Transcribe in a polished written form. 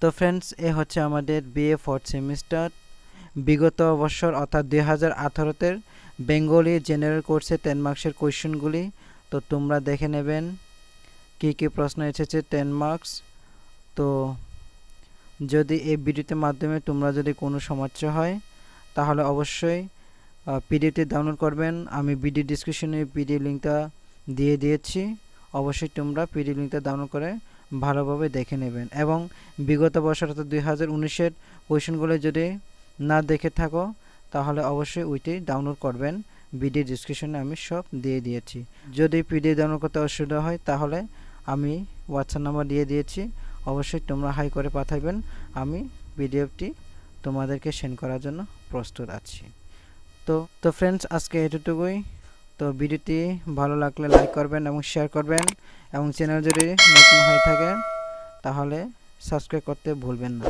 তো फ्रेंड्स এ হচ্ছে আমাদের বিএ 4th সেমিস্টার বিগত বছর অর্থাৎ 2018 তে বেঙ্গলি জেনারেল কোর্সে 10 মার্কসের কোশ্চেনগুলি। তো তোমরা দেখে নেবেন কি কি প্রশ্ন এসেছে 10 মার্কস। তো যদি এই ভিডিওর মাধ্যমে তোমরা যদি কোনো সমস্যা হয় তাহলে অবশ্যই পিডিএফটি ডাউনলোড করবেন। আমি ভিডিও ডেসক্রিপশনে পিডিএফ লিংকটা দিয়ে দিয়েছি, অবশ্যই তোমরা পিডিএফ লিংকটা ডাউনলোড করে ভালোভাবে দেখে নেবেন। এবং বিগত বছর অর্থাৎ 2019 এর কোশ্চেনগুলো যদি না দেখে থাকো তাহলে অবশ্যই ওইটি ডাউনলোড করবেন, ভিডিও ডেসক্রিপশনে আমি সব দিয়ে দিয়েছি। যদি পিডিএফ ডাউনলোড করতে অসুবিধা হয় তাহলে আমি হোয়াটসঅ্যাপ নাম্বার দিয়ে দিয়েছি, অবশ্যই তোমরা হাই করে পাঠাবেন, আমি পিডিএফটি তোমাদেরকে সেন্ড করার জন্য প্রস্তুত আছি। তো फ्रेंड्स আজকে এতটুকুই। তো ভিডিওটি ভালো লাগলে লাইক করবেন এবং শেয়ার করবেন এবং চ্যানেল যদি নতুন হয়ে থাকে তাহলে সাবস্ক্রাইব করতে ভুলবেন না।